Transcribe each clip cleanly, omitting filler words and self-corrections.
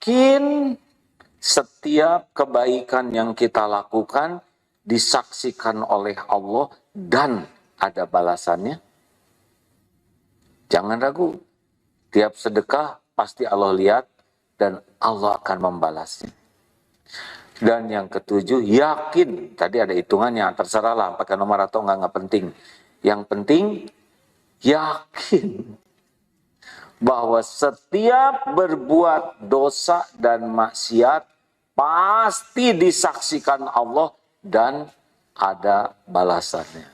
yakin setiap kebaikan yang kita lakukan disaksikan oleh Allah dan ada balasannya. Jangan ragu, tiap sedekah pasti Allah lihat dan Allah akan membalasnya. Dan yang ketujuh, yakin. Tadi ada hitungannya, terserah lah pakai nomor atau enggak penting. Yang penting, yakin bahwa setiap berbuat dosa dan maksiat pasti disaksikan Allah dan ada balasannya.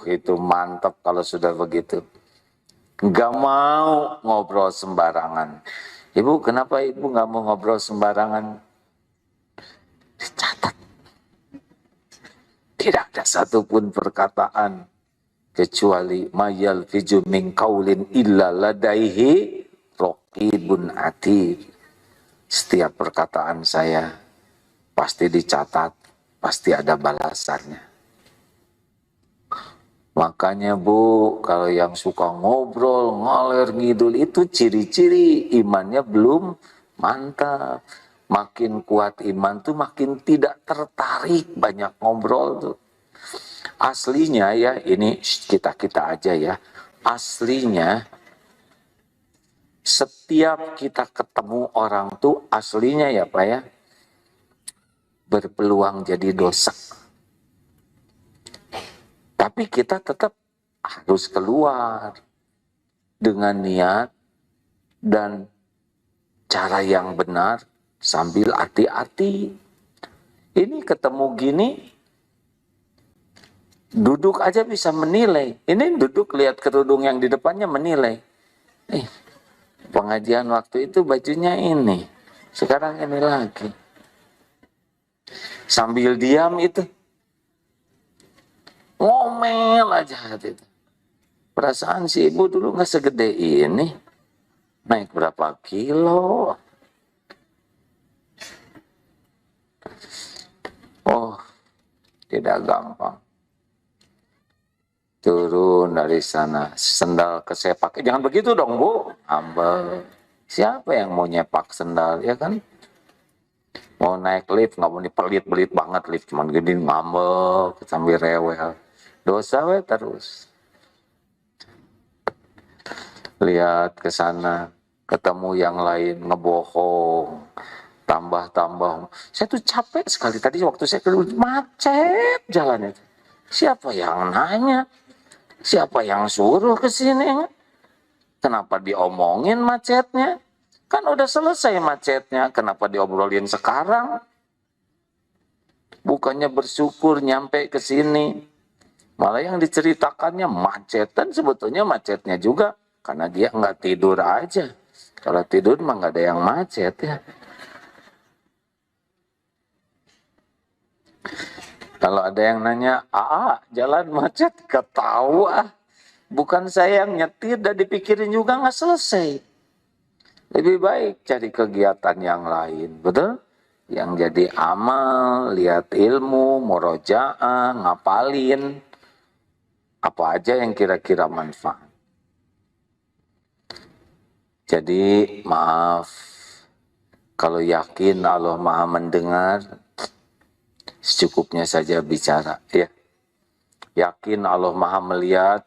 Itu mantap kalau sudah begitu. Gak mau ngobrol sembarangan. Ibu, kenapa ibu gak mau ngobrol sembarangan? Dicatat. Tidak ada satupun perkataan kecuali mayal fiju min qaulin illa ladaihi raqibun atid. Setiap perkataan saya pasti dicatat, pasti ada balasannya. Makanya Bu, kalau yang suka ngobrol, ngalir ngidul itu ciri-ciri imannya belum mantap. Makin kuat iman tuh makin tidak tertarik banyak ngobrol tuh. Aslinya ya, ini kita aja ya. Aslinya setiap kita ketemu orang tuh aslinya ya Pak ya, berpeluang jadi dosa. Tapi kita tetap harus keluar dengan niat dan cara yang benar sambil hati-hati. Ini ketemu gini, duduk aja bisa menilai. Ini duduk lihat kerudung yang di depannya menilai. Pengajian waktu itu bajunya ini, sekarang ini lagi. Sambil diam itu, ngomel aja hati itu. Perasaan si ibu dulu nggak segede ini, naik berapa kilo? Tidak gampang. Turun dari sana, sendal kesepak. Jangan begitu dong Bu, ambel. Siapa yang mau nyepak sendal, ya kan? Mau naik lift, nggak mau dipelit-pelit banget lift, cuman gini ngambek sambil rewel. Dosa we terus. Lihat ke sana, ketemu yang lain ngebohong, tambah-tambah. Saya tuh capek sekali tadi waktu saya keluar, macet jalannya. Siapa yang nanya? Siapa yang suruh ke sini? Kenapa diomongin macetnya? Kan udah selesai macetnya, kenapa diobrolin sekarang? Bukannya bersyukur nyampe ke sini. Malah yang diceritakannya macet, dan sebetulnya macetnya juga karena dia nggak tidur aja. Kalau tidur mah nggak ada yang macet ya. Kalau ada yang nanya, jalan macet, ketawa. Bukan saya yang nyetir, dan dipikirin juga nggak selesai. Lebih baik cari kegiatan yang lain, betul? Yang jadi amal, lihat ilmu, murojaah, ngapalin. Apa aja yang kira-kira manfaat. Jadi maaf, kalau yakin Allah Maha mendengar, secukupnya saja bicara ya. Yakin Allah Maha melihat,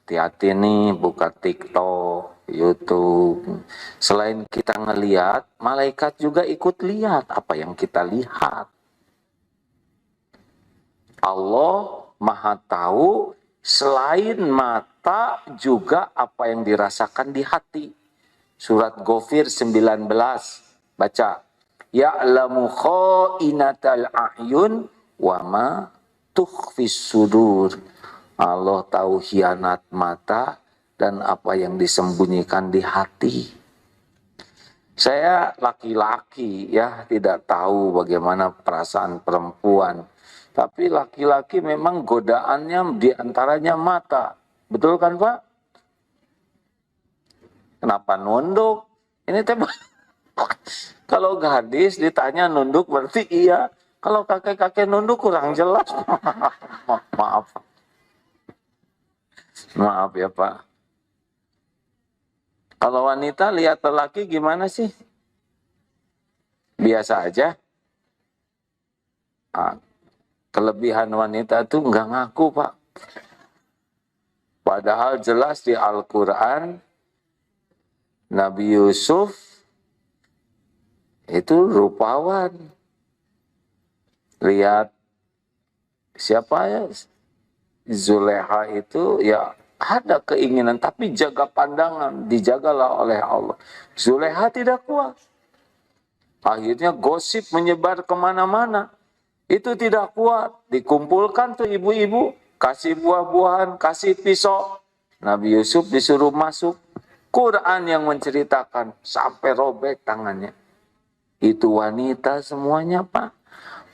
hati-hati nih buka TikTok, YouTube. Selain kita ngelihat, malaikat juga ikut lihat apa yang kita lihat. Allah Maha tahu selain mata juga apa yang dirasakan di hati. Surat Ghafir 19, baca. Ya'lamu kha'inatal a'yun wa ma tukhfis sudur. Allah tahu khianat mata dan apa yang disembunyikan di hati. Saya laki-laki ya, tidak tahu bagaimana perasaan perempuan. Tapi laki-laki memang godaannya diantaranya mata. Betul kan Pak? Kenapa nunduk? Ini teh kalau gadis ditanya nunduk berarti iya. Kalau kakek-kakek nunduk kurang jelas. Maaf. Maaf ya Pak. Kalau wanita lihat lelaki gimana sih? biasa aja. Nah, kelebihan wanita itu nggak ngaku, Pak. Padahal jelas di Al-Quran, Nabi Yusuf itu rupawan. Lihat siapa ya? Zuleha itu ya ada keinginan, tapi jaga pandangan, dijagalah oleh Allah. Zuleha tidak kuat. Akhirnya gosip menyebar kemana-mana. Itu tidak kuat. Dikumpulkan tuh ibu-ibu, kasih buah-buahan, kasih pisau. Nabi Yusuf disuruh masuk. Quran yang menceritakan sampai robek tangannya. Itu wanita semuanya, Pak.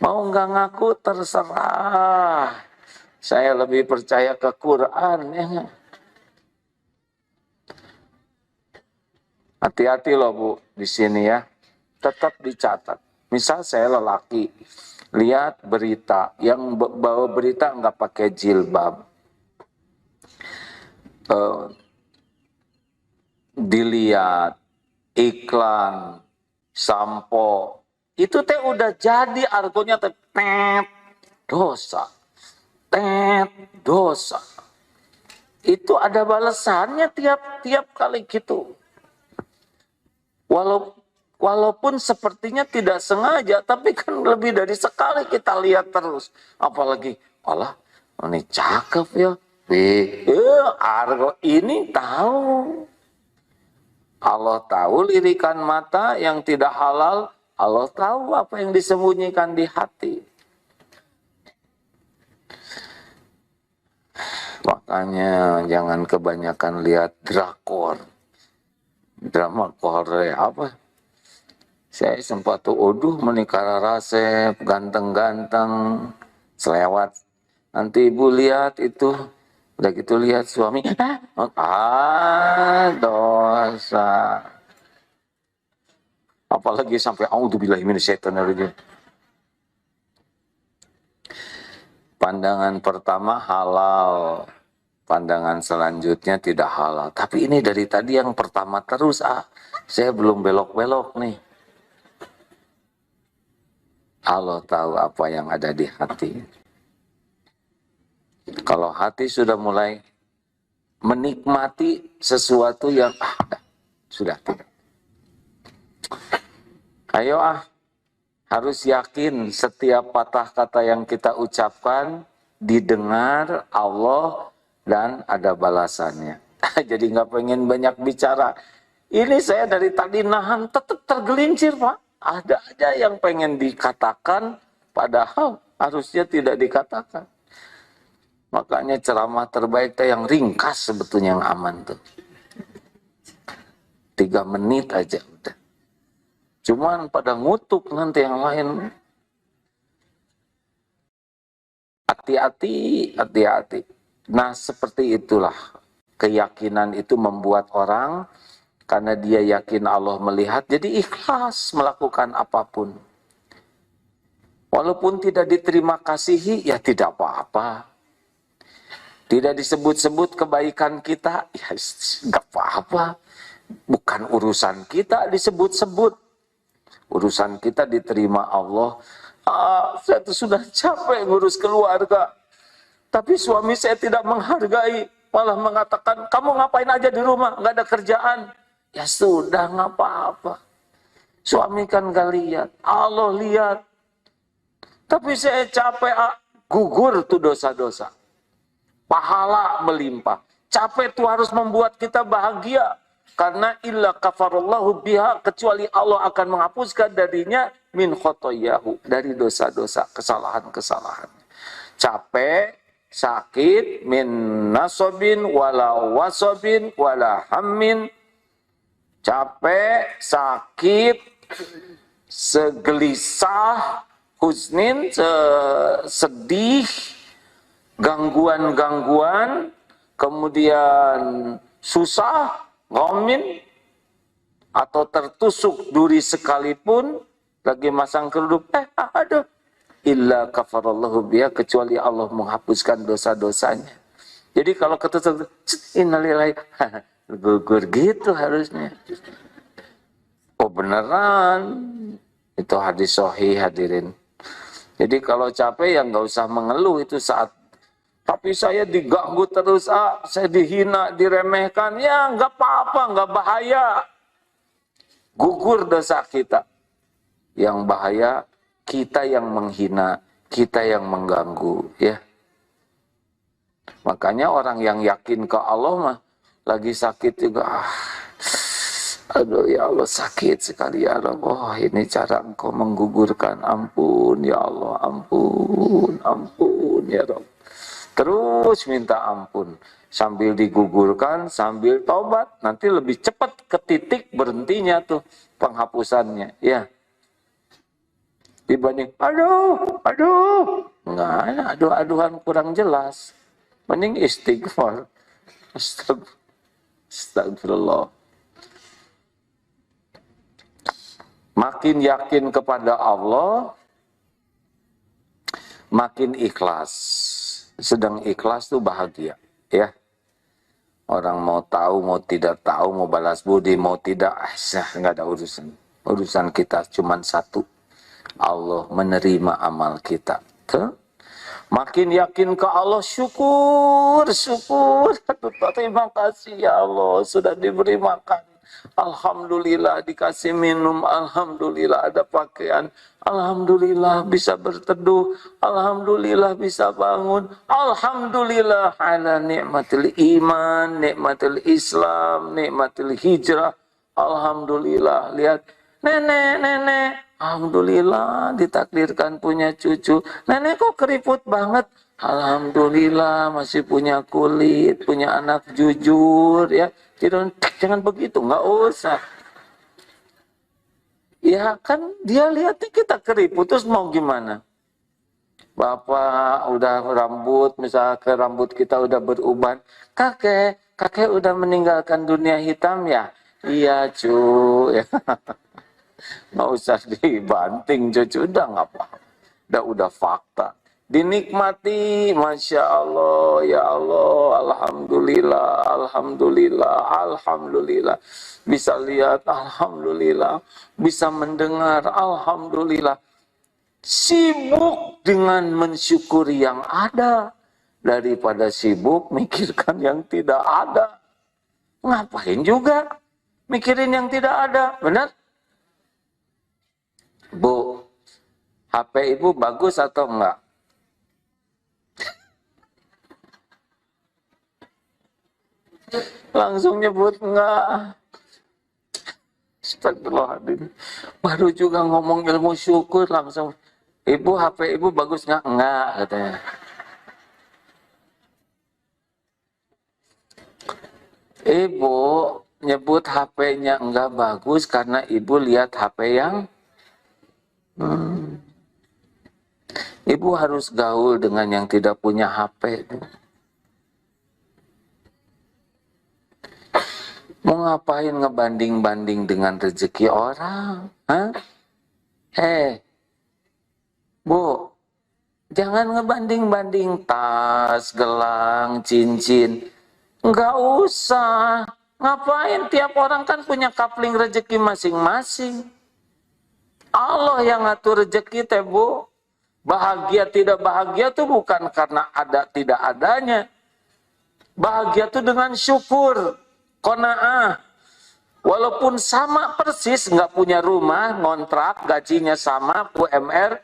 Mau nggak ngaku terserah. Saya lebih percaya ke Quran. Ya. Hati-hati loh Bu di sini ya. Tetap dicatat. Misal saya lelaki, lihat berita, yang bawa berita nggak pakai jilbab. Dilihat iklan sampo, itu teh udah jadi argonya teh dosa. Dosa. Itu ada balasannya tiap kali gitu. Walaupun sepertinya tidak sengaja, tapi kan lebih dari sekali kita lihat terus. Apalagi, Allah, ini cakep ya. Argo ini tahu. Allah tahu lirikan mata yang tidak halal. Allah tahu apa yang disembunyikan di hati. Makanya jangan kebanyakan lihat drakor. Drama Korea apa? Saya sempat tuh, menikah rasep, ganteng-ganteng, selewat. Nanti ibu lihat itu, udah gitu lihat suami, dosa. Apalagi sampai auzubillahi minasyaitonirrajim. Pandangan pertama halal, pandangan selanjutnya tidak halal. Tapi ini dari tadi yang pertama terus, saya belum belok-belok nih. Allah tahu apa yang ada di hati. Kalau hati sudah mulai menikmati sesuatu yang sudah tidak. Ayo harus yakin setiap patah kata yang kita ucapkan didengar Allah dan ada balasannya. Jadi nggak pengen banyak bicara. Ini saya dari tadi nahan, tetap tergelincir Pak. Ada aja yang pengen dikatakan, padahal harusnya tidak dikatakan. Makanya ceramah terbaik itu yang ringkas sebetulnya, yang aman tuh. 3 menit aja udah. Cuman pada ngutuk nanti yang lain. Hati-hati. Nah seperti itulah. Keyakinan itu membuat orang, karena dia yakin Allah melihat, jadi ikhlas melakukan apapun. Walaupun tidak diterima kasihi, ya tidak apa-apa. Tidak disebut-sebut kebaikan kita, ya nggak apa-apa. Bukan urusan kita disebut-sebut. Urusan kita diterima Allah. Saya tuh sudah capek ngurus keluarga. Tapi suami saya tidak menghargai. Malah mengatakan, kamu ngapain aja di rumah? Nggak ada kerjaan. Ya sudah, nggak apa-apa. Suami kan nggak lihat. Allah lihat. Tapi saya capek, gugur tuh dosa-dosa. Pahala melimpah. Capek tuh harus membuat kita bahagia. Karena illa kafarallahu biha, kecuali Allah akan menghapuskan darinya min khotoyahu, dari dosa-dosa, kesalahan-kesalahan. Capek, sakit, min nasobin, wala wasobin, wala hammin. Capek, sakit, segelisah, husnin, sedih, gangguan-gangguan, kemudian susah, ngomin, atau tertusuk duri sekalipun, lagi masang kerudung, aduh, illa kafarallahu biha, kecuali Allah menghapuskan dosa-dosanya. Jadi kalau ketusuk, innalillahi, gugur gitu harusnya. Oh beneran, Itu hadis sahih hadirin. Jadi kalau capek ya nggak usah mengeluh itu saat. Tapi saya diganggu terus, saya dihina, diremehkan. Ya nggak apa-apa, nggak bahaya. Gugur dosa kita. Yang bahaya kita yang menghina, kita yang mengganggu, ya. Makanya orang yang yakin ke Allah mah lagi sakit juga. Aduh ya Allah, sakit sekali ya Allah. Oh, ini cara Engkau menggugurkan. Ampun ya Allah, ampun, ampun ya Rabb. Terus minta ampun. Sambil digugurkan, sambil taubat. Nanti lebih cepat ke titik berhentinya tuh penghapusannya. Ya. Dibanding, aduh. Enggak ada, aduh-aduhan kurang jelas. Mending istighfar. Astagfirullah. Makin yakin kepada Allah, makin ikhlas. Sedang ikhlas tuh bahagia, ya. Orang mau tahu, mau tidak tahu, mau balas budi, mau tidak, nggak ada urusan. Urusan kita cuma satu. Allah menerima amal kita. Tuh. Makin yakin ke Allah, syukur. Terima kasih ya Allah, sudah diberi makan. Alhamdulillah dikasih minum, alhamdulillah ada pakaian, alhamdulillah bisa berteduh, alhamdulillah bisa bangun, alhamdulillah ala nikmatil iman, nikmatil Islam, nikmatil hijrah, alhamdulillah. Lihat nenek, alhamdulillah ditakdirkan punya cucu. Nenek kok keriput banget? Alhamdulillah masih punya kulit, punya anak jujur, ya. Jangan begitu, nggak usah. Ya kan dia lihatnya kita keriput, terus mau gimana? Bapak udah rambut, misalnya rambut kita udah beruban. Kakek udah meninggalkan dunia hitam ya? Iya cu, ya. Nggak usah dibanting cucu, udah nggak apa-apa. Udah fakta. Dinikmati, Masya Allah, ya Allah, Alhamdulillah. Bisa lihat, Alhamdulillah. Bisa mendengar, Alhamdulillah. Sibuk dengan mensyukuri yang ada, daripada sibuk mikirkan yang tidak ada. Ngapain juga mikirin yang tidak ada, benar? Bu, HP ibu bagus atau enggak? Langsung nyebut enggak. Astagfirullahaladzim. Baru juga ngomong ilmu syukur langsung. Ibu, HP ibu bagus enggak? Enggak, katanya. Ibu nyebut HP-nya enggak bagus karena ibu lihat HP yang Ibu harus gaul dengan yang tidak punya HP. Mau ngapain ngebanding-banding dengan rezeki orang? Hah? Bu, jangan ngebanding-banding tas, gelang, cincin. Nggak usah. Ngapain? Tiap orang kan punya kapling rezeki masing-masing. Allah yang ngatur rezeki teh, Bu. Bahagia tidak bahagia tuh bukan karena ada tidak adanya. Bahagia tuh dengan syukur, qanaah. Walaupun sama persis, nggak punya rumah, ngontrak, gajinya sama, UMR.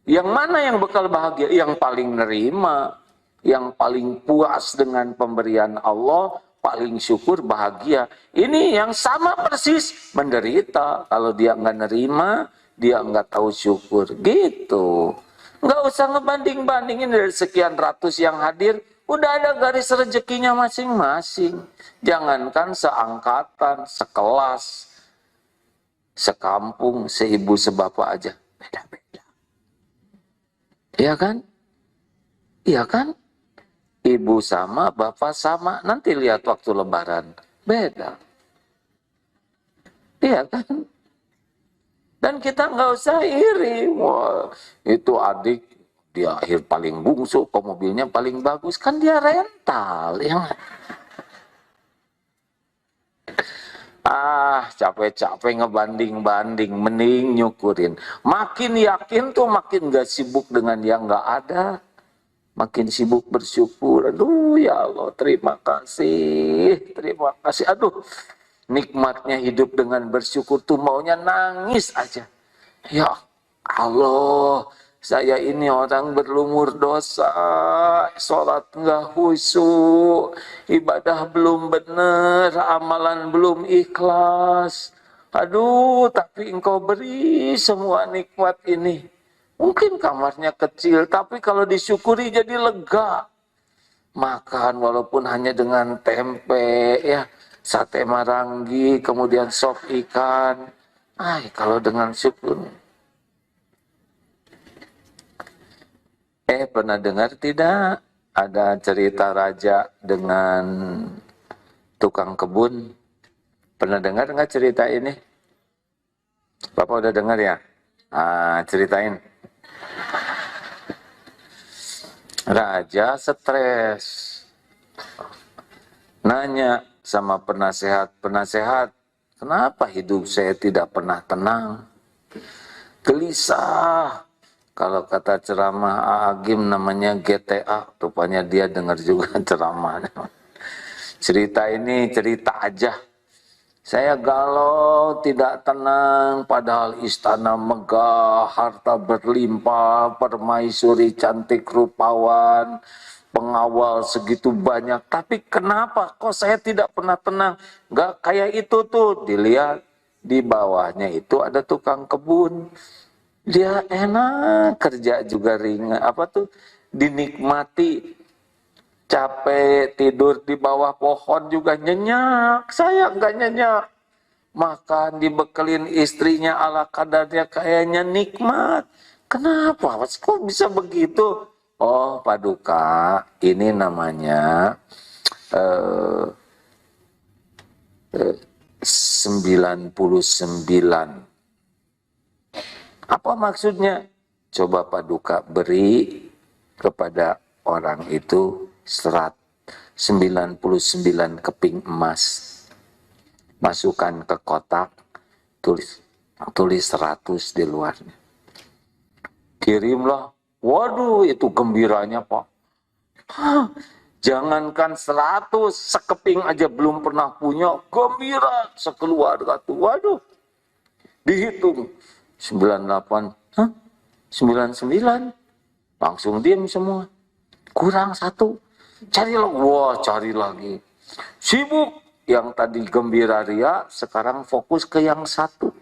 Yang mana yang bakal bahagia? Yang paling nerima, yang paling puas dengan pemberian Allah, paling syukur, bahagia. Ini yang sama persis, menderita. Kalau dia nggak nerima, dia nggak tahu syukur. Gitu. Nggak usah ngebanding-bandingin dari sekian ratus yang hadir. Udah ada garis rezekinya masing-masing. Jangankan seangkatan, sekelas, sekampung, seibu sebapak aja. Beda-beda. Iya kan? Iya kan? Ibu sama, bapak sama. Nanti lihat waktu lebaran. Beda. Iya kan? Dan kita nggak usah iri. Wah, itu adik dia akhir paling bungsu, kok mobilnya paling bagus. Kan dia rental. Ya. Capek-capek ngebanding-banding, mending nyukurin. Makin yakin tuh makin gak sibuk dengan yang gak ada. Makin sibuk bersyukur. Aduh ya Allah, terima kasih. Terima kasih. Aduh, nikmatnya hidup dengan bersyukur tuh maunya nangis aja. Ya Allah, saya ini orang berlumur dosa, sholat nggak khusyuk, ibadah belum benar, amalan belum ikhlas. Aduh, tapi engkau beri semua nikmat ini. Mungkin kamarnya kecil, tapi kalau disyukuri jadi lega. Makan walaupun hanya dengan tempe, ya, sate marangi, kemudian sop ikan. Kalau dengan syukur. Pernah dengar tidak ada cerita raja dengan tukang kebun? Pernah dengar nggak cerita ini? Bapak udah dengar ya? Ceritain. Raja stres. Nanya sama penasehat, kenapa hidup saya tidak pernah tenang? Gelisah. Kalau kata ceramah Agim namanya GTA, rupanya dia dengar juga ceramah. Cerita ini cerita aja. Saya galau, tidak tenang, padahal istana megah, harta berlimpah, permaisuri cantik rupawan, pengawal segitu banyak. Tapi kenapa kok saya tidak pernah tenang? Gak kayak itu tuh, dilihat di bawahnya itu ada tukang kebun. Dia enak, kerja juga ringan, dinikmati. Capek, tidur di bawah pohon juga nyenyak. Saya enggak nyenyak. Makan, dibekelin istrinya ala kadarnya, kayaknya nikmat. Kenapa? Kok bisa begitu? Oh, Paduka, ini namanya 99. Apa maksudnya? Coba Paduka beri kepada orang itu 99 keping emas. Masukkan ke kotak, tulis 100 di luarnya. Kirimlah. Waduh, itu gembiranya, Pak. Jangankan 100, sekeping aja belum pernah punya, gembira sekeluarga tuh. Waduh. Dihitung. 98, 99, langsung diam semua. Kurang 1, cari lagi. Sibuk, yang tadi gembira ria, sekarang fokus ke yang 1.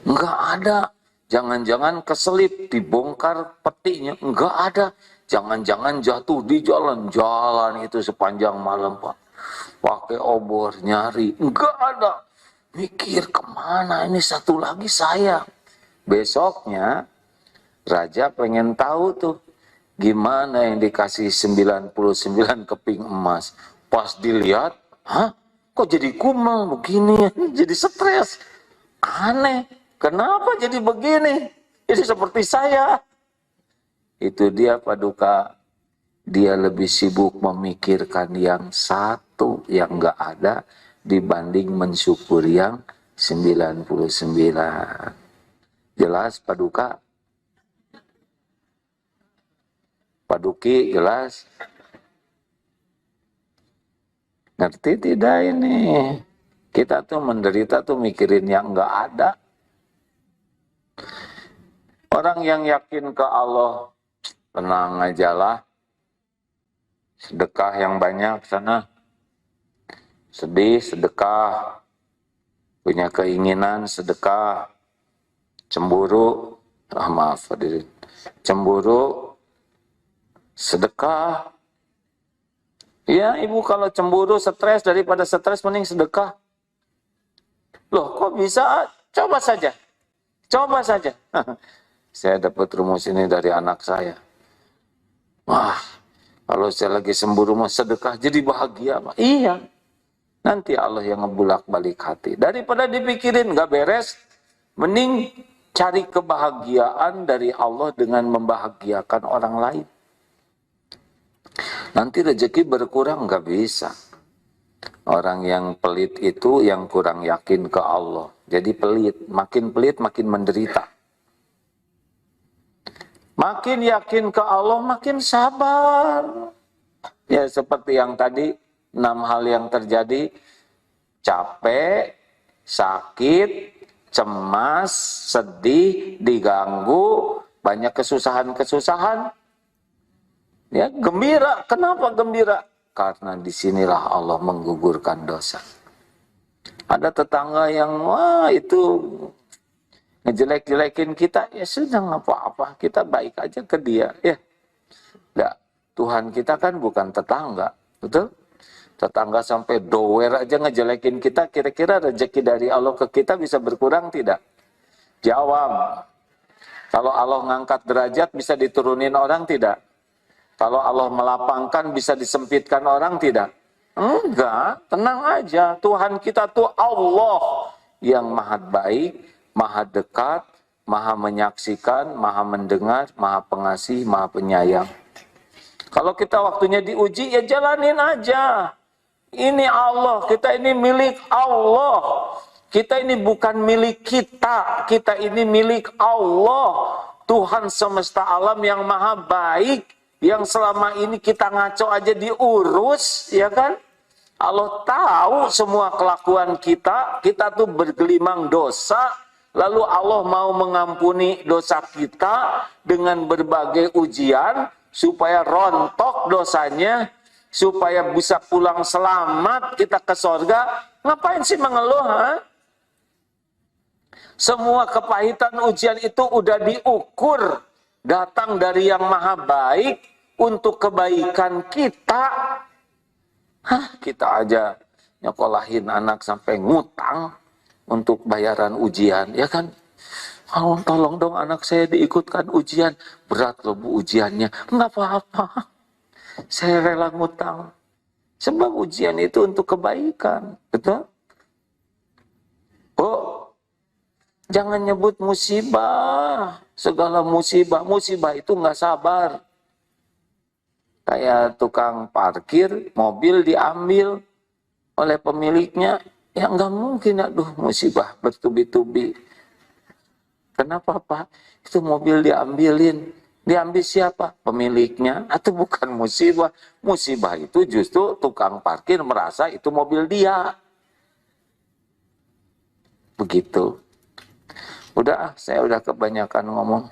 Enggak ada. Jangan-jangan keselip, dibongkar petinya. Enggak ada. Jangan-jangan jatuh di jalan itu sepanjang malam, Pak. Pakai obor, nyari. Enggak ada. Mikir kemana ini 1 lagi saya. Besoknya raja pengen tahu tuh gimana yang dikasih 99 keping emas. Pas dilihat, kok jadi kumel begini, jadi stres. Aneh, kenapa jadi begini? Jadi seperti saya. Itu dia Paduka. Dia lebih sibuk memikirkan yang 1 yang enggak ada dibanding mensyukuri yang 99. Jelas Paduka? Paduki jelas? Ngerti tidak ini? Kita tuh menderita tuh mikirin yang enggak ada. Orang yang yakin ke Allah, tenang aja lah. Sedekah yang banyak sana. Sedih, sedekah. Punya keinginan, sedekah. Cemburu, cemburu, sedekah. Ya, Ibu kalau cemburu, stres, daripada stres mending sedekah. Loh, kok bisa? Coba saja. Coba saja. Saya dapat rumus ini dari anak saya. Wah, kalau saya lagi cemburu mah sedekah jadi bahagia, Pak. Iya. Nanti Allah yang ngebulak-balik hati. Daripada dipikirin gak beres, mending cari kebahagiaan dari Allah dengan membahagiakan orang lain. Nanti rezeki berkurang gak bisa. Orang yang pelit itu yang kurang yakin ke Allah. Jadi pelit makin menderita. Makin yakin ke Allah, makin sabar. Ya seperti yang tadi, 6 hal yang terjadi, capek, sakit, cemas, sedih, diganggu, banyak kesusahan-kesusahan. Ya, gembira. Kenapa gembira? Karena disinilah Allah menggugurkan dosa. Ada tetangga yang, wah itu ngejelek-jelekin kita, ya sudah nggak apa-apa, kita baik aja ke dia. Ya, enggak. Tuhan kita kan bukan tetangga, betul? Tetangga sampai doer aja ngejelekin kita, kira-kira rezeki dari Allah ke kita bisa berkurang tidak? Jawab. Kalau Allah ngangkat derajat bisa diturunin orang tidak? Kalau Allah melapangkan bisa disempitkan orang tidak? Enggak, tenang aja. Tuhan kita tuh Allah yang maha baik, maha dekat, maha menyaksikan, maha mendengar, maha pengasih, maha penyayang. Kalau kita waktunya diuji, ya jalanin aja. Ini Allah, kita ini milik Allah. Kita ini bukan milik kita, kita ini milik Allah. Tuhan semesta alam yang maha baik, yang selama ini kita ngaco aja diurus, ya kan? Allah tahu semua kelakuan kita, kita tuh bergelimang dosa, lalu Allah mau mengampuni dosa kita dengan berbagai ujian, supaya rontok dosanya, supaya bisa pulang selamat kita ke sorga. Ngapain sih mengeluh, ha? Semua kepahitan ujian itu udah diukur, datang dari yang maha baik, untuk kebaikan kita. Kita aja nyekolahin anak sampai ngutang untuk bayaran ujian, ya kan? Oh, tolong dong anak saya diikutkan ujian. Berat loh Bu ujiannya. Enggak apa-apa. Saya rela ngutang. Sebab ujian itu untuk kebaikan. Betul? Oh, jangan nyebut musibah. Segala musibah. Musibah itu nggak sabar. Kayak tukang parkir, mobil diambil oleh pemiliknya. Ya nggak mungkin, aduh musibah bertubi-tubi. Kenapa Pak? Itu mobil diambilin. Diambil siapa? Pemiliknya. Atau bukan musibah. Musibah itu justru tukang parkir merasa itu mobil dia. Begitu. Udah, saya udah kebanyakan ngomong.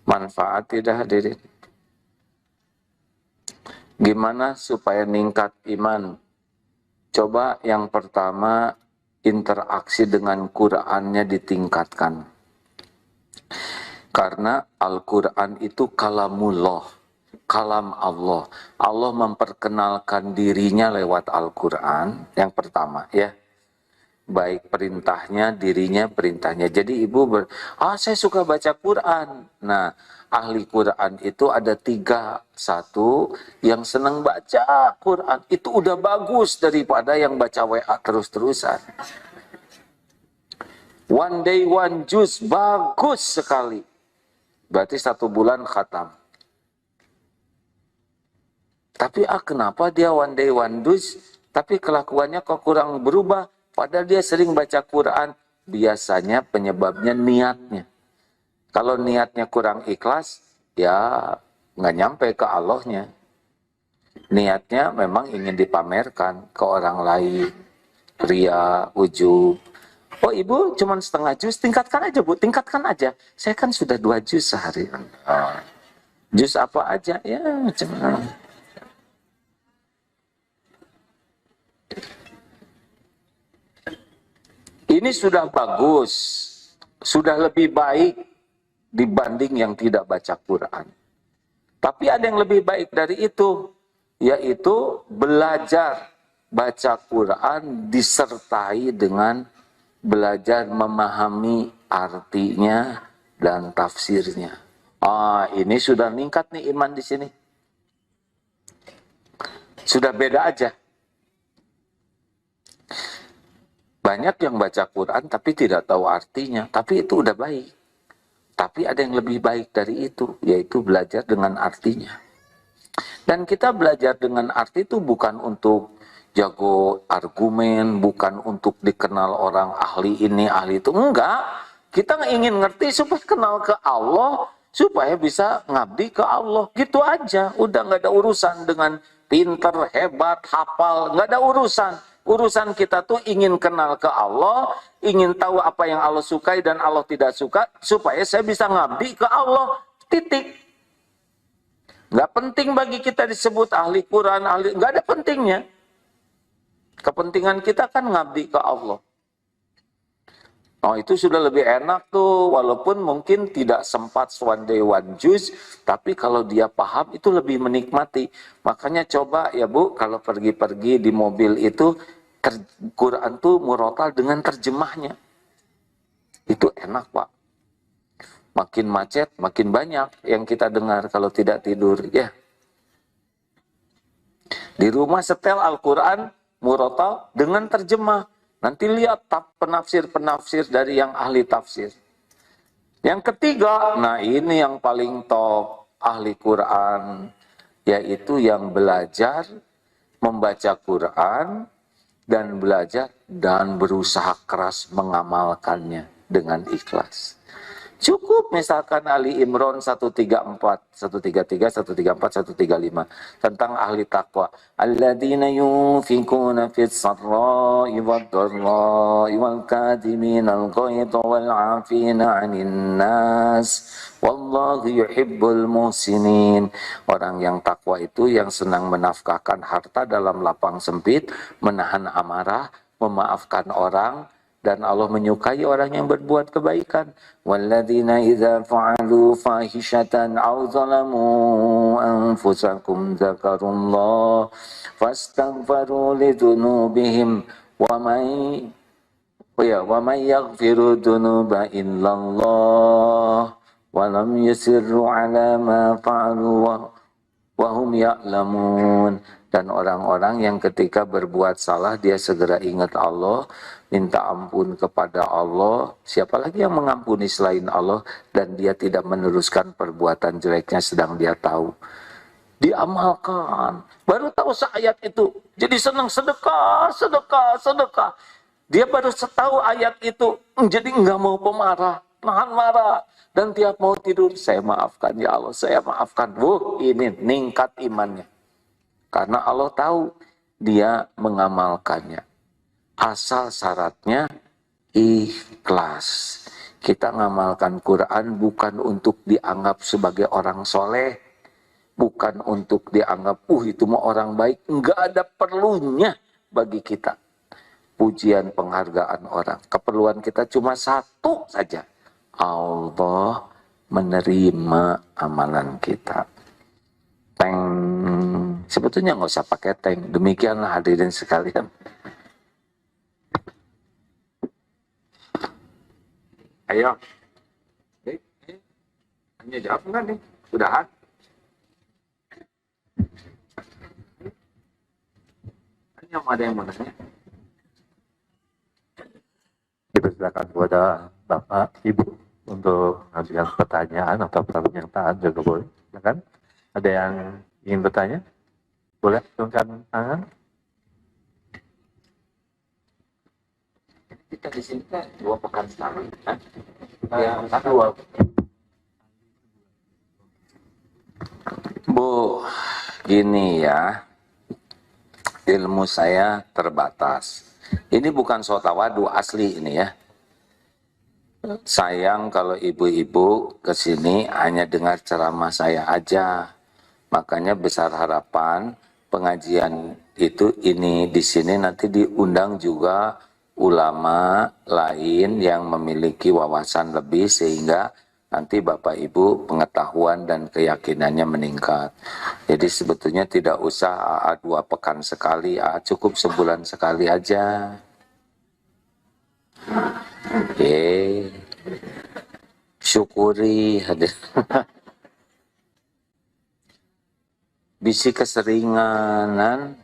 Manfaat tidak hadirin. Gimana supaya ningkat iman? Coba yang pertama, interaksi dengan Qur'annya ditingkatkan. Karena Al-Quran itu kalamullah, kalam Allah. Allah memperkenalkan dirinya lewat Al-Quran, yang pertama ya. Baik perintahnya, dirinya, perintahnya. Jadi ibu saya suka baca Quran. Nah, ahli Quran itu ada 3. 1, yang senang baca Quran. Itu udah bagus daripada yang baca WA terus-terusan. One day, one juz, bagus sekali. Berarti 1 bulan khatam. Tapi kenapa dia one day, one juz, tapi kelakuannya kok kurang berubah? Padahal dia sering baca Quran, biasanya penyebabnya niatnya. Kalau niatnya kurang ikhlas, ya nggak nyampe ke Allahnya. Niatnya memang ingin dipamerkan ke orang lain. Ria, ujub. Oh ibu cuma setengah juz, tingkatkan aja Bu, tingkatkan aja. Saya kan sudah 2 juz sehari. Juz apa aja, ya macam. Ini sudah bagus, sudah lebih baik dibanding yang tidak baca Quran. Tapi ada yang lebih baik dari itu, yaitu belajar baca Quran disertai dengan belajar memahami artinya dan tafsirnya. Ini sudah meningkat nih iman di sini. Sudah beda aja. Banyak yang baca Quran tapi tidak tahu artinya, tapi itu udah baik. Tapi ada yang lebih baik dari itu, yaitu belajar dengan artinya. Dan kita belajar dengan arti itu bukan untuk jago argumen, bukan untuk dikenal orang ahli ini, ahli itu. Enggak. Kita ingin ngerti supaya kenal ke Allah, supaya bisa ngabdi ke Allah. Gitu aja. Udah nggak ada urusan dengan pinter, hebat, hafal. Nggak ada urusan. Urusan kita tuh ingin kenal ke Allah, ingin tahu apa yang Allah sukai dan Allah tidak suka, supaya saya bisa ngabdi ke Allah. Titik. Nggak penting bagi kita disebut ahli Quran, nggak ada pentingnya. Kepentingan kita kan ngabdi ke Allah. Oh, itu sudah lebih enak tuh, walaupun mungkin tidak sempat one day one juice, tapi kalau dia paham itu lebih menikmati. Makanya coba ya Bu, kalau pergi-pergi di mobil itu, Quran tuh murotal dengan terjemahnya. Itu enak Pak. Makin macet, makin banyak yang kita dengar kalau tidak tidur. Ya. Di rumah setel Al-Quran murotal dengan terjemah. Nanti lihat penafsir-penafsir dari yang ahli tafsir. Yang ketiga, nah ini yang paling top ahli Quran, yaitu yang belajar membaca Quran dan belajar dan berusaha keras mengamalkannya dengan ikhlas. Cukup misalkan Ali Imran 134, 133, 134, 135 tentang ahli takwa. Alladzina yunfikuna fis sarra'i wad dharra'i wal kadhiminal ghaidha wal 'afina 'anil nas wallahu yuhibbul muhsinin. Orang yang takwa itu yang senang menafkahkan harta dalam lapang sempit, menahan amarah, memaafkan orang, dan Allah menyukai orang yang berbuat kebaikan. Walladzina idza fa'alu fahishatan aw zalamu anfusakum dzakarullah fastaghfiru lidzunubihim wa may yaghfiru dzunuba illallah wa lam yusirru ala ma fa'alu wa hum ya'lamun. Dan orang-orang yang ketika berbuat salah dia segera ingat Allah, minta ampun kepada Allah. Siapa lagi yang mengampuni selain Allah? Dan dia tidak meneruskan perbuatan jeleknya sedang dia tahu. Diamalkan. Baru tahu seayat itu. Jadi senang sedekah, sedekah, sedekah. Dia baru tahu ayat itu. Jadi enggak mau pemarah, nahan marah. Dan tiap mau tidur, saya maafkan ya Allah, saya maafkan. Ini ningkat imannya. Karena Allah tahu dia mengamalkannya. Asal syaratnya ikhlas. Kita ngamalkan Quran bukan untuk dianggap sebagai orang soleh. Bukan untuk dianggap, itu mah orang baik. Enggak ada perlunya bagi kita. Pujian penghargaan orang. Keperluan kita cuma satu saja. Allah menerima amalan kita. Teng. Sebetulnya nggak usah pakai teng. Demikianlah hadirin sekalian. Ayo. Hanya jawab enggak nih? Udahan? Hanya ada yang mau nanya? Dipersilakan kepada Bapak, Ibu untuk mengajukan pertanyaan atau pernyataan juga boleh. Silakan. Ada yang ingin bertanya? Boleh turunkan tangan. Kita di sini kan 2 pekan sekali. Ya, 2. Bu, gini ya. Ilmu saya terbatas. Ini bukan sotawadu asli ini ya. Sayang kalau ibu-ibu kesini hanya dengar ceramah saya aja. Makanya besar harapan pengajian itu ini di sini nanti diundang juga ulama lain yang memiliki wawasan lebih sehingga nanti Bapak Ibu pengetahuan dan keyakinannya meningkat. Jadi sebetulnya tidak usah 2 pekan sekali, cukup sebulan sekali aja. Oke. Syukuri hadir. Bisi keseringanan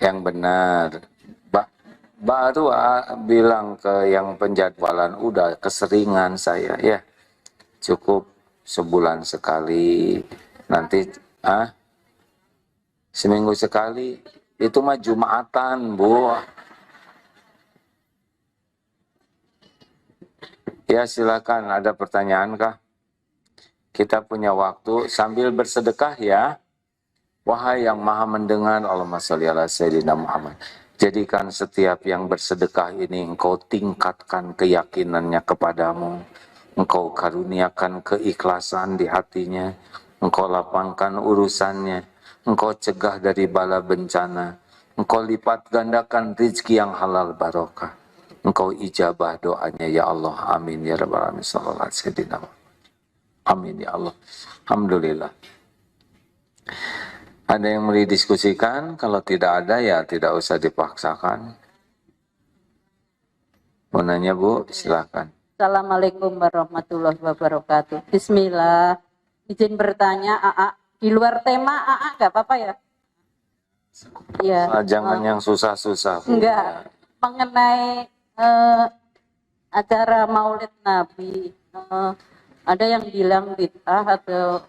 yang benar. Baru bilang ke yang penjadwalan udah keseringan saya ya. Cukup sebulan sekali. Nanti seminggu sekali. Itu mah Jumatan, Bu. Ya, silakan, ada pertanyaan kah? Kita punya waktu sambil bersedekah ya. Wahai yang maha mendengar, Allahumma sholli ala sayyidina Muhammad. Jadikan setiap yang bersedekah ini engkau tingkatkan keyakinannya kepadamu. Engkau karuniakan keikhlasan di hatinya. Engkau lapangkan urusannya. Engkau cegah dari bala bencana. Engkau lipat gandakan rizki yang halal barokah. Engkau ijabah doanya ya Allah. Amin ya rabbal alamin. Sallallahu alaihi wasallam. Amin ya Allah. Alhamdulillah. Ada yang mau didiskusikan? Kalau tidak ada ya tidak usah dipaksakan. Mau nanya Bu, silakan. Assalamualaikum warahmatullahi wabarakatuh. Bismillah. Izin bertanya, di luar tema nggak apa-apa ya? Iya. Jangan yang susah-susah. Bu. Enggak. Mengenai acara Maulid Nabi, ada yang bilang bid'ah atau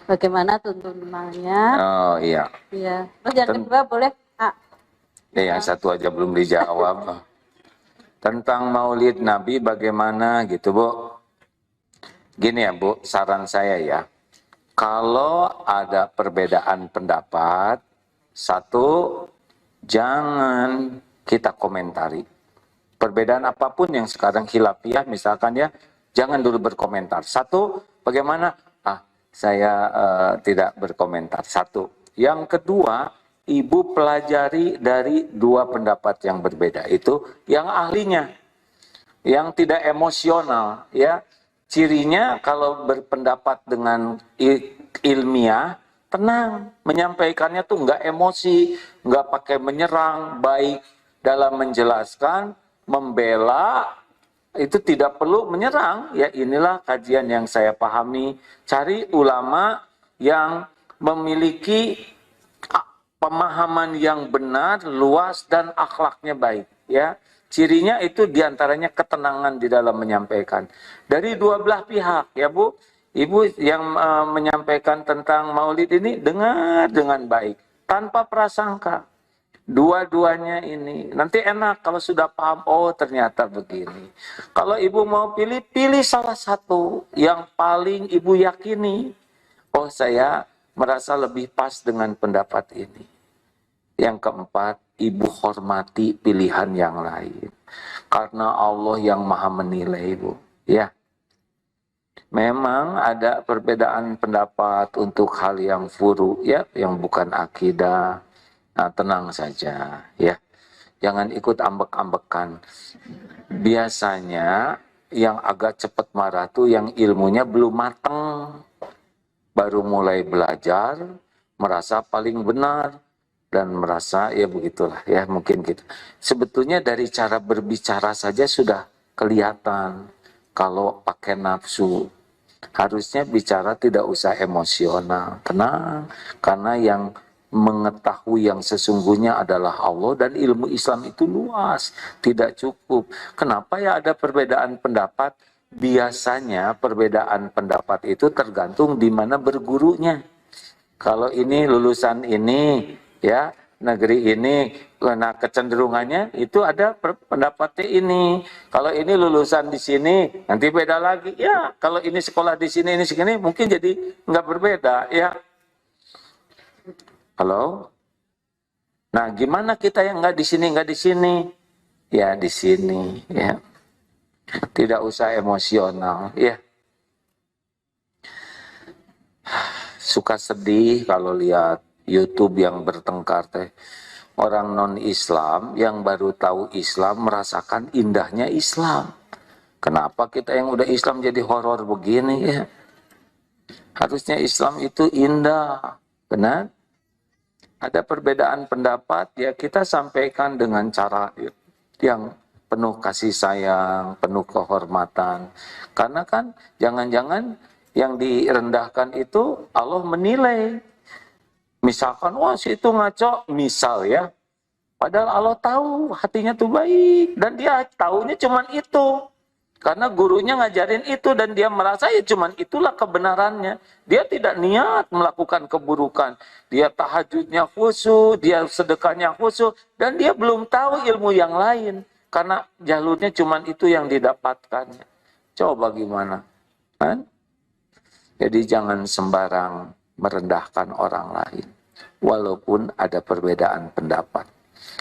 bagaimana tuntunannya? Oh iya. Iya. Terus yang kedua boleh? Ya, yang satu aja belum dijawab. Tentang Maulid Nabi bagaimana gitu Bu? Gini ya Bu, saran saya ya. Kalau ada perbedaan pendapat, satu, jangan kita komentari. Perbedaan apapun yang sekarang khilafiyah misalkan ya, jangan dulu berkomentar. Satu, bagaimana? Saya tidak berkomentar. Satu. Yang kedua, Ibu pelajari dari dua pendapat yang berbeda. Itu yang ahlinya, yang tidak emosional. Ya, cirinya kalau berpendapat dengan ilmiah, tenang, menyampaikannya tuh nggak emosi, nggak pakai menyerang, baik dalam menjelaskan, membela, itu tidak perlu menyerang. Ya, inilah kajian yang saya pahami. Cari ulama yang memiliki pemahaman yang benar, luas, dan akhlaknya baik. Ya, cirinya itu diantaranya ketenangan di dalam menyampaikan. Dari dua belah pihak, ya Bu. Ibu yang menyampaikan tentang Maulid ini dengar dengan baik, tanpa prasangka. Dua-duanya ini nanti enak kalau sudah paham. Oh, ternyata begini. Kalau Ibu mau pilih, pilih salah satu yang paling Ibu yakini. Oh, saya merasa lebih pas dengan pendapat ini. Yang keempat, Ibu hormati pilihan yang lain. Karena Allah yang maha menilai, Bu. Ya. Memang ada perbedaan pendapat untuk hal yang furu, ya, yang bukan akidah. Nah, tenang saja, ya. Jangan ikut ambek-ambekan. Biasanya yang agak cepat marah tuh yang ilmunya belum matang. Baru mulai belajar, merasa paling benar. Dan merasa, ya begitulah, ya mungkin gitu. Sebetulnya dari cara berbicara saja sudah kelihatan. Kalau pakai nafsu, harusnya bicara tidak usah emosional. Tenang, karena yang mengetahui yang sesungguhnya adalah Allah, dan ilmu Islam itu luas, tidak cukup. Kenapa ya ada perbedaan pendapat? Biasanya perbedaan pendapat itu tergantung di mana bergurunya. Kalau ini lulusan ini, ya negeri ini, nah kecenderungannya itu ada pendapatnya ini. Kalau ini lulusan di sini, nanti beda lagi. Ya, kalau ini sekolah di sini, ini segini, mungkin jadi nggak berbeda, ya. Halo? Nah, gimana kita yang nggak di sini, nggak di sini? Ya, di sini, ya. Tidak usah emosional, ya. Suka sedih kalau lihat YouTube yang bertengkar teh. Orang non-Islam yang baru tahu Islam merasakan indahnya Islam. Kenapa kita yang udah Islam jadi horor begini, ya? Harusnya Islam itu indah, benar? Ada perbedaan pendapat, ya kita sampaikan dengan cara yang penuh kasih sayang, penuh kehormatan. Karena kan jangan-jangan yang direndahkan itu Allah menilai. Misalkan, wah si itu ngaco, misal ya. Padahal Allah tahu hatinya tuh baik, dan dia tahunya cuman itu. Karena gurunya ngajarin itu dan dia merasa ya cuman itulah kebenarannya. Dia tidak niat melakukan keburukan. Dia tahajudnya khusyuk, dia sedekahnya khusyuk, dan dia belum tahu ilmu yang lain. Karena jalurnya cuman itu yang didapatkannya. Coba gimana? Kan? Jadi jangan sembarang merendahkan orang lain. Walaupun ada perbedaan pendapat.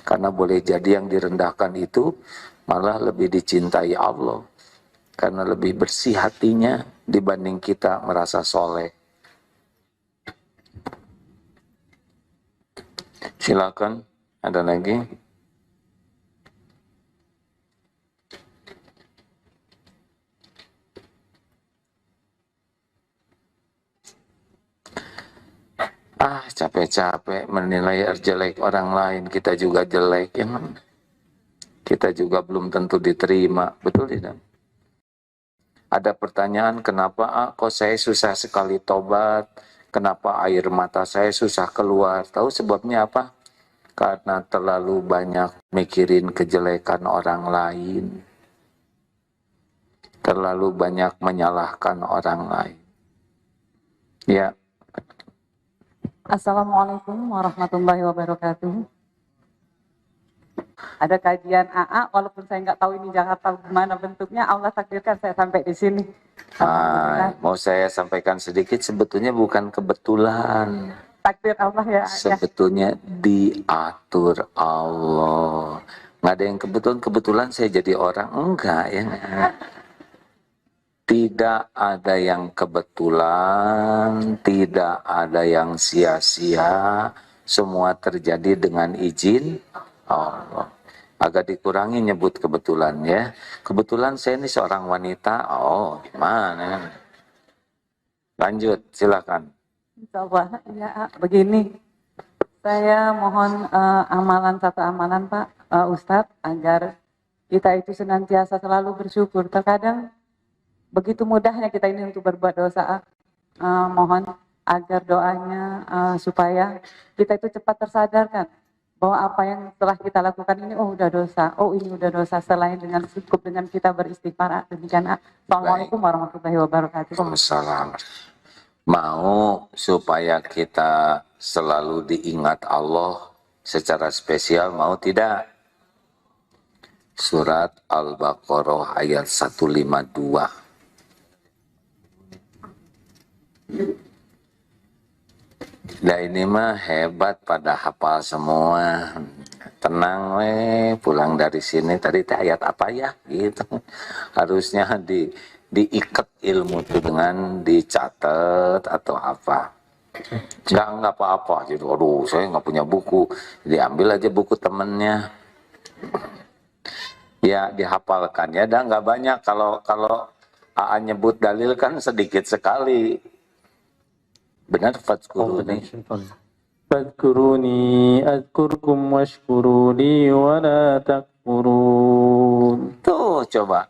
Karena boleh jadi yang direndahkan itu malah lebih dicintai Allah. Karena lebih bersih hatinya dibanding kita merasa soleh. Silakan, ada lagi? Capek-capek menilai jelek orang lain, kita juga jelek. Ya, kita juga belum tentu diterima, betul tidak? Ada pertanyaan, kenapa kok saya susah sekali tobat? Kenapa air mata saya susah keluar? Tahu sebabnya apa? Karena terlalu banyak mikirin kejelekan orang lain. Terlalu banyak menyalahkan orang lain. Ya. Assalamualaikum warahmatullahi wabarakatuh. Ada kajian AA, walaupun saya nggak tahu ini Jakarta gimana bentuknya, Allah takdirkan saya sampai di sini. Mau saya sampaikan sedikit, sebetulnya bukan kebetulan. Takdir Allah ya. Sebetulnya diatur Allah. Nggak ada yang kebetulan saya jadi orang, enggak ya. Tidak ada yang kebetulan, tidak ada yang sia-sia, semua terjadi dengan izin Allah. Agak dikurangi nyebut kebetulan ya. Kebetulan saya ini seorang wanita, oh gimana? Lanjut, silakan. Insyaallah, ya begini. Saya mohon satu amalan Pak Ustadz, agar kita itu senantiasa selalu bersyukur. Terkadang begitu mudahnya kita ini untuk berbuat dosa. Mohon agar doanya supaya kita itu cepat tersadarkan bahwa apa yang telah kita lakukan ini udah dosa, ini udah dosa, selain dengan cukup dengan kita beristighfar. Demikian. Assalamualaikum warahmatullahi wabarakatuh. Waalaikumsalam. Mau supaya kita selalu diingat Allah secara spesial, mau tidak? Surat Al-Baqarah ayat 152. Nah ini mah hebat pada hafal semua. Tenang pulang dari sini tadi ayat apa ya gitu. Harusnya diikat ilmu itu dengan dicatat atau apa. Nggak apa-apa. Jadi aduh saya nggak punya buku. Diambil aja buku temennya. Ya dihafalkan ya. Dan nggak banyak kalau AA nyebut dalil kan sedikit sekali. Benar, fadkuruni. Fadkuruni azkurkum washkuruni wa la takfurun. Tuh coba.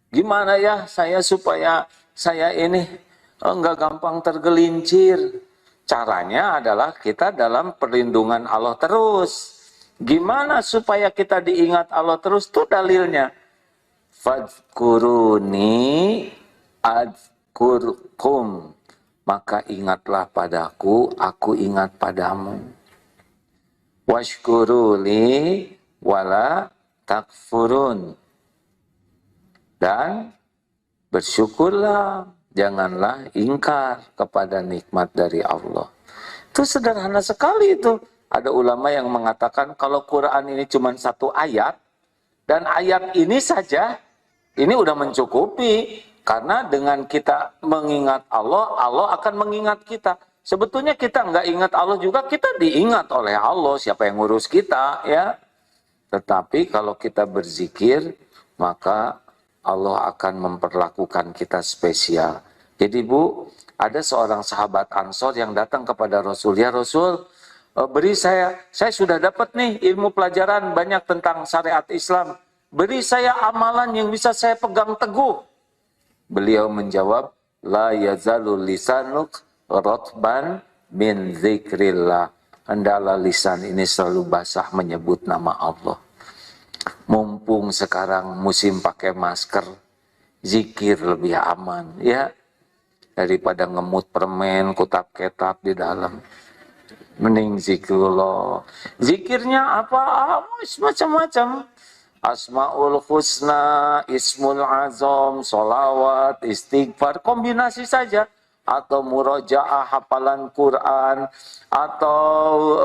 Gimana ya saya supaya saya ini enggak gampang tergelincir. Caranya adalah kita dalam perlindungan Allah terus. Gimana supaya kita diingat Allah terus? Tuh dalilnya. Fadkuruni azkurkum. Maka ingatlah padaku, aku ingat padamu. Washkuruli wala takfurun. Dan bersyukurlah, janganlah ingkar kepada nikmat dari Allah. Itu sederhana sekali itu. Ada ulama yang mengatakan kalau Quran ini cuma satu ayat, dan ayat ini saja, ini udah mencukupi. Karena dengan kita mengingat Allah, Allah akan mengingat kita. Sebetulnya kita nggak ingat Allah juga, kita diingat oleh Allah. Siapa yang ngurus kita, ya? Tetapi kalau kita berzikir, maka Allah akan memperlakukan kita spesial. Jadi Bu, ada seorang sahabat Ansor yang datang kepada Rasul. Ya Rasul, beri saya sudah dapat nih ilmu pelajaran banyak tentang syariat Islam. Beri saya amalan yang bisa saya pegang teguh. Beliau menjawab, la yazalul lisanuk rotban min zikrillah. Hendaklah lisan ini selalu basah menyebut nama Allah. Mumpung sekarang musim pakai masker, zikir lebih aman ya daripada ngemut permen kutap-ketap di dalam. Mending zikrullah. Zikirnya apa? Macam-macam. Asmaul husna, ismul azam, solawat, istighfar, kombinasi saja. Atau murojaah hafalan Quran, atau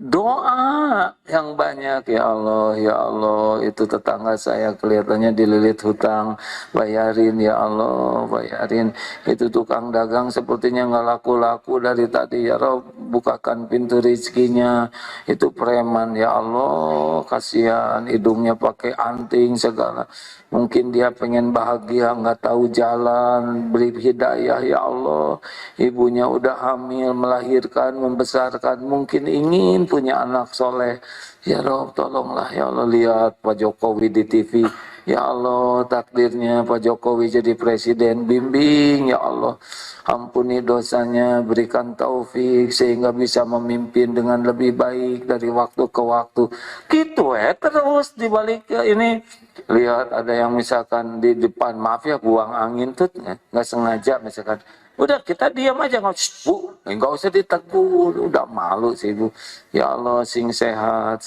doa yang banyak. Ya Allah, itu tetangga saya kelihatannya dililit hutang, bayarin ya Allah, bayarin. Itu tukang dagang sepertinya nggak laku-laku dari tadi, ya Rob, bukakan pintu rezekinya. Itu preman, ya Allah, kasihan, hidungnya pakai anting segala. Mungkin dia pengen bahagia, nggak tahu jalan, beri hidayah ya Allah. Ibunya udah hamil, melahirkan, membesarkan, mungkin ingin punya anak soleh. Ya Rob, tolonglah ya Allah. Lihat Pak Jokowi di TV, ya Allah, takdirnya Pak Jokowi jadi presiden. Bimbing ya Allah, ampuni dosanya, berikan taufik sehingga bisa memimpin dengan lebih baik dari waktu ke waktu. Gitu terus dibalik ini. Lihat ada yang misalkan di depan, maaf ya, buang angin tuh nggak sengaja misalkan. Udah kita diam aja, Bu, nggak usah ditegur, udah malu sih Bu. Ya Allah, sing sehat.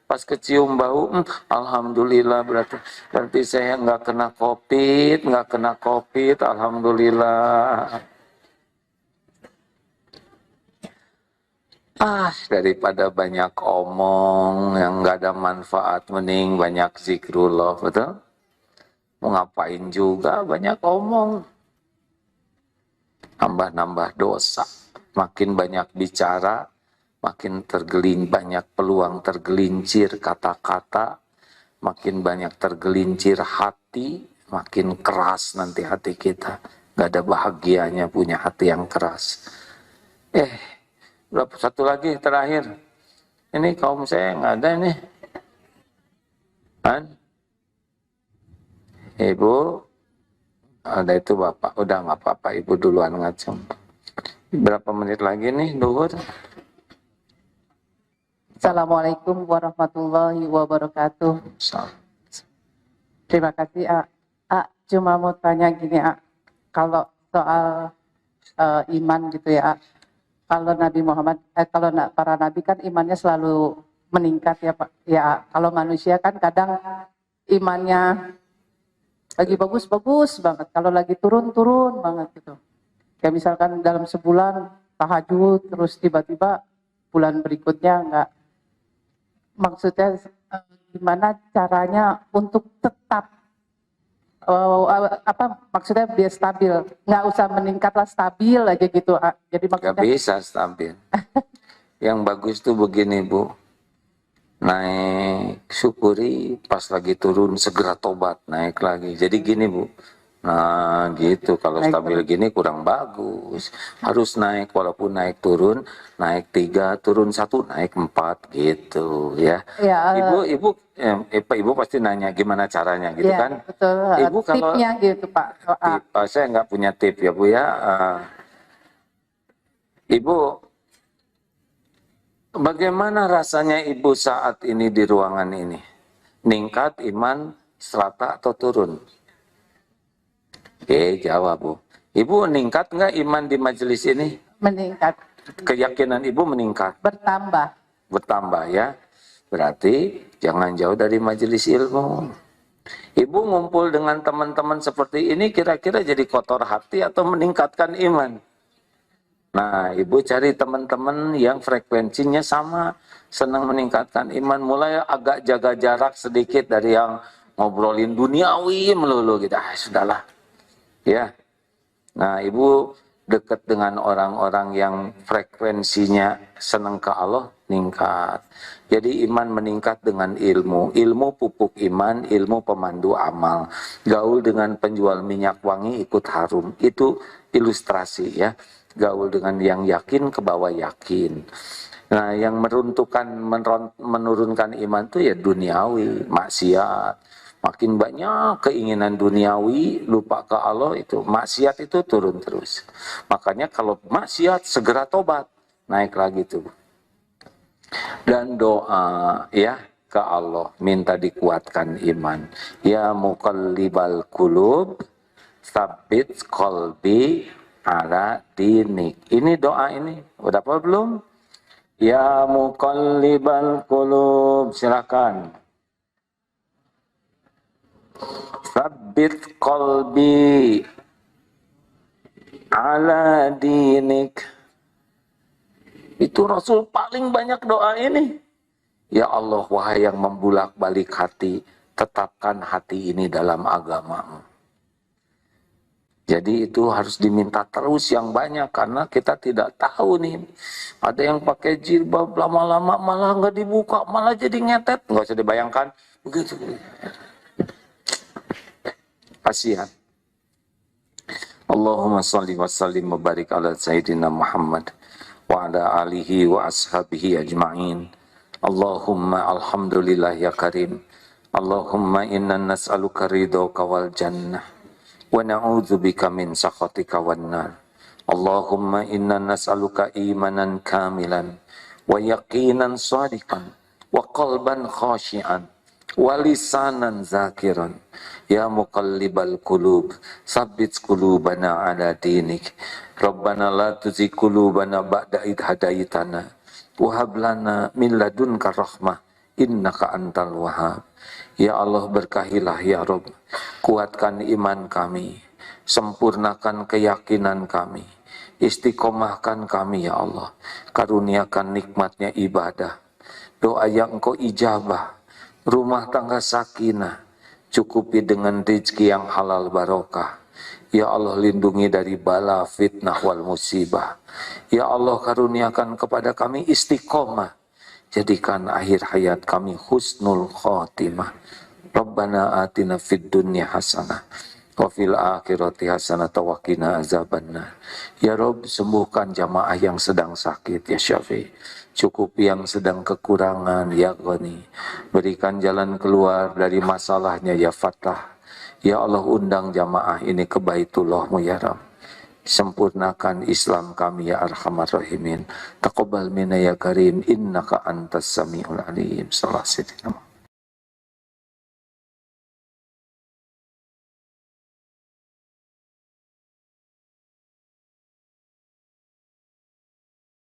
Pas kecium bau, alhamdulillah, berarti saya nggak kena COVID, alhamdulillah. Daripada banyak omong yang nggak ada manfaat, mending banyak zikrullah, betul? Mau ngapain juga banyak omong. Nambah dosa. Makin banyak bicara, makin banyak peluang tergelincir kata-kata, makin banyak tergelincir hati, makin keras nanti hati kita. Gak ada bahagianya punya hati yang keras. Berapa satu lagi terakhir. Ini kaum saya nggak ada nih. Kan? Ibu, ada itu Bapak, udah nggak apa-apa, Ibu duluan ngacem. Berapa menit lagi nih, Duhur? Assalamualaikum warahmatullahi wabarakatuh. Terima kasih, cuma mau tanya gini, kalau soal iman gitu ya, kalau Nabi Muhammad, kalau para nabi kan imannya selalu meningkat ya Pak. Ya, kalau manusia kan kadang imannya lagi bagus-bagus banget, kalau lagi turun-turun banget gitu. Kayak misalkan dalam sebulan tahajud, terus tiba-tiba bulan berikutnya enggak. Maksudnya gimana caranya untuk tetap maksudnya biar stabil, nggak usah meningkatlah, stabil aja gitu. Jadi maksudnya nggak bisa stabil. Yang bagus tuh begini Bu, naik syukuri, pas lagi turun segera tobat, naik lagi. Jadi gini Bu, nah gitu, kalau naik stabil terus. gini kurang bagus. Harus naik, walaupun naik turun, naik 3, turun 1, naik 4 gitu ya. Ya, Ibu pasti nanya gimana caranya gitu ya, kan. betul. Ibu kalau Tipnya gitu Pak. saya nggak punya tip ya Bu ya. Ibu, bagaimana rasanya Ibu saat ini di ruangan ini? Ningkat iman serata atau turun? Jawab Bu. Ibu meningkat nggak iman di majelis ini? Meningkat. Keyakinan Ibu meningkat? Bertambah. Bertambah ya. Berarti jangan jauh dari majelis ilmu. Ibu ngumpul dengan teman-teman seperti ini kira-kira jadi kotor hati atau meningkatkan iman? Nah, Ibu cari teman-teman yang frekuensinya sama, senang meningkatkan iman, mulai agak jaga jarak sedikit dari yang ngobrolin duniawi melulu gitu. Sudahlah. Ya. Nah, Ibu dekat dengan orang-orang yang frekuensinya senang ke Allah, meningkat. Jadi iman meningkat dengan ilmu. Ilmu pupuk iman, ilmu pemandu amal. Gaul dengan penjual minyak wangi ikut harum. Itu ilustrasi ya. Gaul dengan yang yakin ke bawah yakin. Nah, yang menurunkan iman itu ya duniawi, maksiat. Makin banyak keinginan duniawi, lupa ke Allah, itu maksiat itu turun terus. Makanya kalau maksiat segera tobat, naik lagi tuh. Dan doa ya, ke Allah, minta dikuatkan iman. Ya muqallibal qulub, tsabbit qalbi ala dinik. Ini doa ini. Udah apa belum? Ya muqallibal qulub, silakan. Tsabbit qalbi ala dinik. Itu Rasul paling banyak doa ini. Ya Allah, wahai yang membulak-balik hati, tetapkan hati ini dalam agamamu. Jadi itu harus diminta terus yang banyak, karena kita tidak tahu nih. Ada yang pakai jilbab lama-lama malah nggak dibuka, malah jadi ngetet. Nggak usah dibayangkan. Begitu. Kasihan. Allahumma salli wa sallim wa barik ala Sayyidina Muhammad wa ala alihi wa ashabihi ajma'in. Allahumma alhamdulillah ya karim. Allahumma inna nas'aluka ridhoka wal jannah wa na'udzubika min sakhatika wan nar. Allahumma inna nas'aluka imanan kamilan wa yaqinan shadiqan wa qalban khashi'an wa lisanan zakiran. Ya muqallibal qulub, tsabbit qulubana ala dinik. Rabbana la tuzigh qulubana ba'da idh hadaitana wa hab lana min ladunka rahmah innaka antal wahhab. Ya Allah, berkahilah ya Rabb, kuatkan iman kami, sempurnakan keyakinan kami, istiqomahkan kami ya Allah, karuniakan nikmatnya ibadah, doa yang Engkau ijabah, rumah tangga sakinah, cukupi dengan rezeki yang halal barokah. Ya Allah, lindungi dari bala, fitnah, wal musibah. Ya Allah, karuniakan kepada kami istiqomah. Jadikan akhir hayat kami husnul khotimah. Rabbana atina fid dunya hasanah wa fil akhirati hasanah wa qina azabannar. Ya Rabb, sembuhkan jamaah yang sedang sakit ya Syafi'. Cukupi yang sedang kekurangan ya Ghani. Berikan jalan keluar dari masalahnya ya Fattah. Ya Allah, undang jamaah ini ke Baitullah-Mu ya Rabb. Sempurnakan Islam kami ya Arhamar Rahimin. Taqabbal minna ya Karim, innaka antas samiul alim. Sallallahu alaihi wasallam.